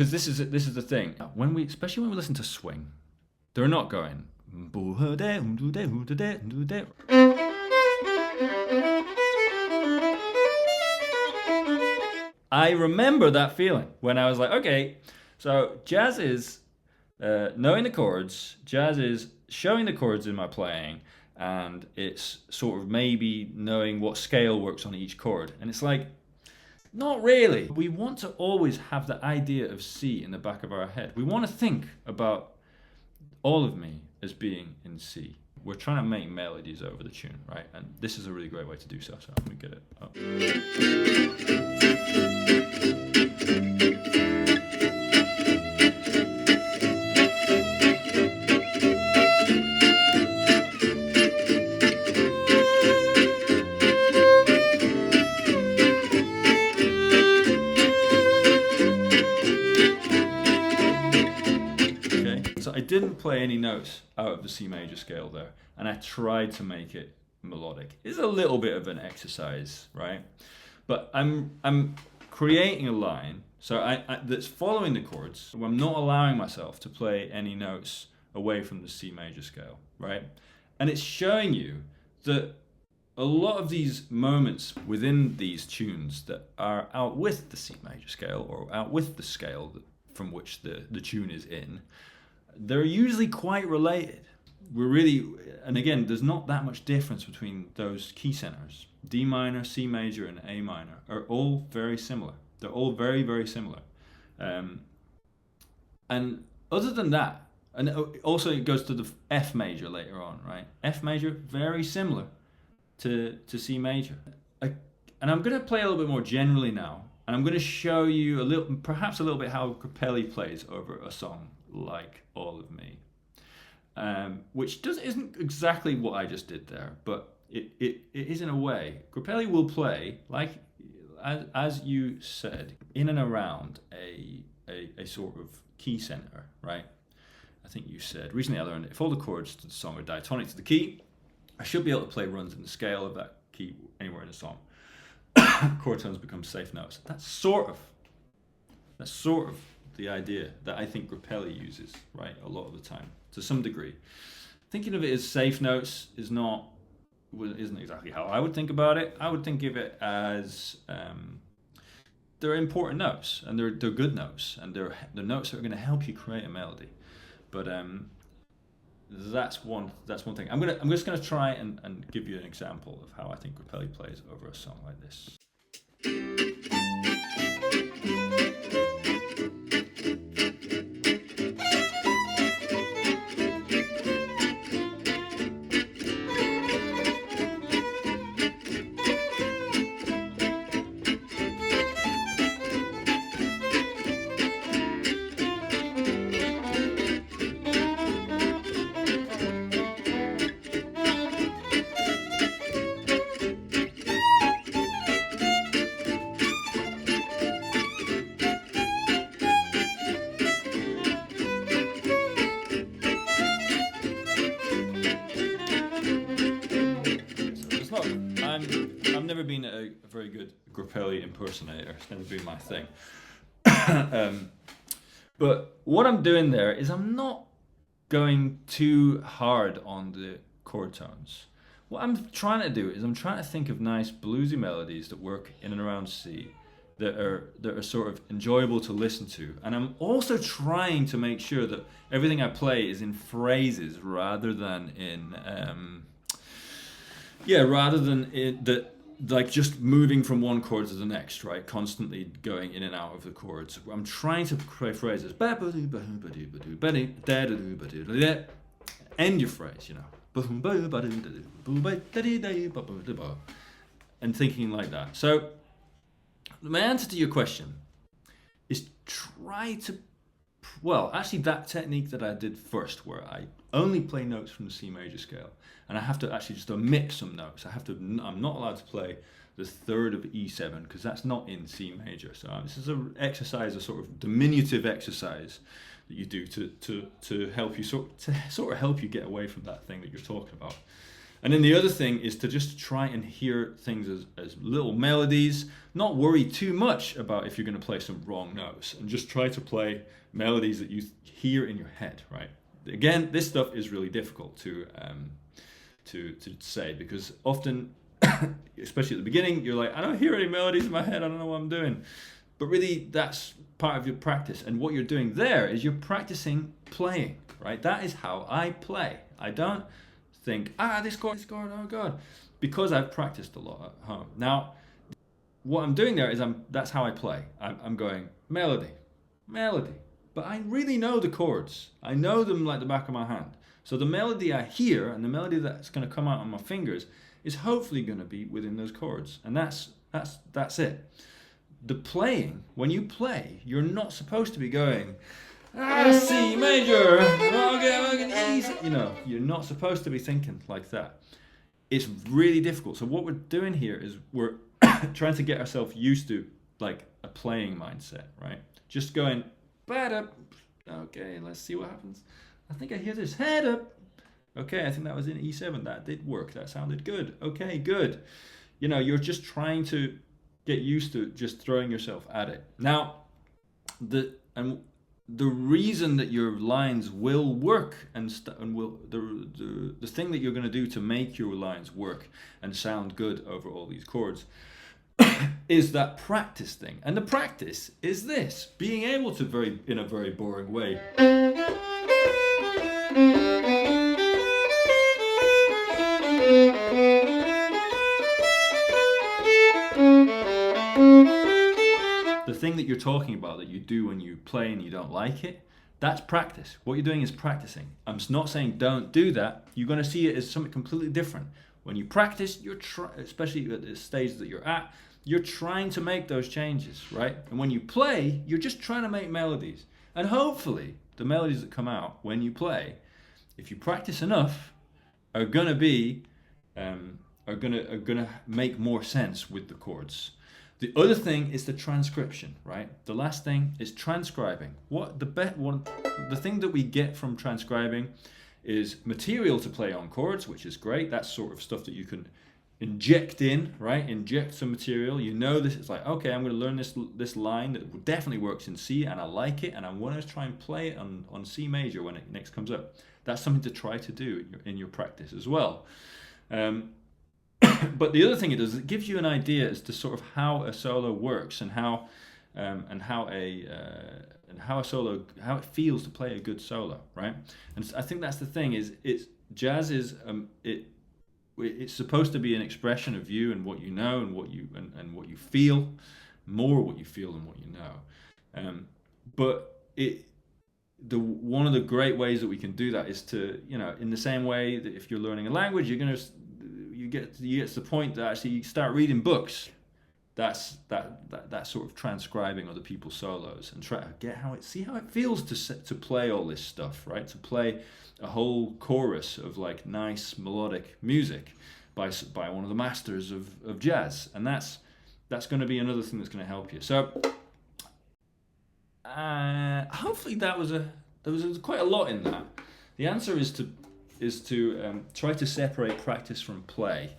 because this is the thing. Especially when we listen to swing, they're not going. I remember that feeling when I was like, okay, so jazz is knowing the chords, jazz is showing the chords in my playing, and it's sort of maybe knowing what scale works on each chord. And it's like, not really. We want to always have the idea of C in the back of our head. We want to think about all of me as being in C. We're trying to make melodies over the tune, right? And this is a really great way to do so. So let me get it up. So I didn't play any notes out of the C major scale there, and I tried to make it melodic. It's a little bit of an exercise, right? But I'm creating a line that's following the chords. I'm not allowing myself to play any notes away from the C major scale, right? And it's showing you that a lot of these moments within these tunes that are out with the C major scale or out with the scale from which the tune is in, they're usually quite related. And again, there's not that much difference between those key centers. D minor, C major, and A minor are all very similar. They're all very, very similar. And other than that, and also it goes to the F major later on, right? F major, very similar to C major. And I'm going to play a little bit more generally now, and I'm going to show you perhaps a little bit how Grappelli plays over a song like All of Me, which isn't exactly what I just did there, but it is in a way. Grappelli will play, like as you said, in and around a sort of key center, right? I think you said recently I learned if all the chords to the song are diatonic to the key, I should be able to play runs in the scale of that key anywhere in the song. Chord tones become safe notes. That's sort of the idea that I think Grappelli uses, right, a lot of the time, to some degree. Thinking of it as safe notes isn't exactly how I would think about it. I would think of it as they're important notes, and they're good notes, and they're notes that are going to help you create a melody. But that's one thing. I'm just going to try and give you an example of how I think Grappelli plays over a song like this. I've never been a very good Grappelli impersonator. It's never been my thing. But what I'm doing there is I'm not going too hard on the chord tones. What I'm trying to do is I'm trying to think of nice bluesy melodies that work in and around C, that are sort of enjoyable to listen to. And I'm also trying to make sure that everything I play is in phrases rather than in like just moving from one chord to the next, right? Constantly going in and out of the chords. I'm trying to play phrases. End your phrase, you know. And thinking like that. So my answer to your question is try to, actually that technique that I did first, where I only play notes from the C major scale, and I have to actually just omit some notes. I'm not allowed to play the third of E7 because that's not in C major. So this is an exercise, a sort of diminutive exercise that you do to help you sort of help you get away from that thing that you're talking about. And then the other thing is to just try and hear things as little melodies, not worry too much about if you're going to play some wrong notes, and just try to play melodies that you hear in your head, right? Again, this stuff is really difficult to say, because often, especially at the beginning, you're like, I don't hear any melodies in my head, I don't know what I'm doing. But really, that's part of your practice. And what you're doing there is you're practicing playing, right? That is how I play. I don't think, this chord, oh God, because I've practiced a lot at home. Now, what I'm doing there is that's how I play. I'm going melody, but I really know the chords. I know them like the back of my hand. So the melody I hear and the melody that's going to come out on my fingers is hopefully going to be within those chords, and that's it. The playing, when you play, you're not supposed to be going C major, okay, E. You know, you're not supposed to be thinking like that. It's really difficult. So what we're doing here is we're trying to get ourselves used to like a playing mindset, right? Just going bad up. Okay, let's see what happens. I think I hear this head up. Okay, I think that was in E7. That did work. That sounded good. Okay, good. You know, you're just trying to get used to just throwing yourself at it. Now, the reason that your lines will work and the thing that you're going to do to make your lines work and sound good over all these chords is that practice thing. And the practice is this: being able to in a very boring way. The thing that you're talking about that you do when you play and you don't like it, that's practice. What you're doing is practicing. I'm not saying don't do that. You're going to see it as something completely different. When you practice, especially at the stage that you're at, you're trying to make those changes, right? And when you play, you're just trying to make melodies. And hopefully, the melodies that come out when you play, if you practice enough, are gonna make more sense with the chords. The other thing is the transcription, right? The last thing is transcribing. The thing that we get from transcribing is material to play on chords, which is great. That's sort of stuff that you can inject in, right? Inject some material. You know this. It's like, okay, I'm going to learn this line that definitely works in C, and I like it, and I want to try and play it on C major when it next comes up. That's something to try to do in your practice as well. But the other thing it does is it gives you an idea as to sort of how a solo works and how it feels to play a good solo, right? And I think that's the thing is jazz is it's supposed to be an expression of you and what you know and what you feel, more what you feel than what you know. But one of the great ways that we can do that is to, you know, in the same way that if you're learning a language, you get to the point that actually you start reading books. That's that sort of transcribing other people's solos and try to get see how it feels to play all this stuff, right? To play a whole chorus of like nice melodic music by one of the masters of jazz, and that's going to be another thing that's going to help you. So hopefully there was quite a lot in that. The answer is to try to separate practice from play.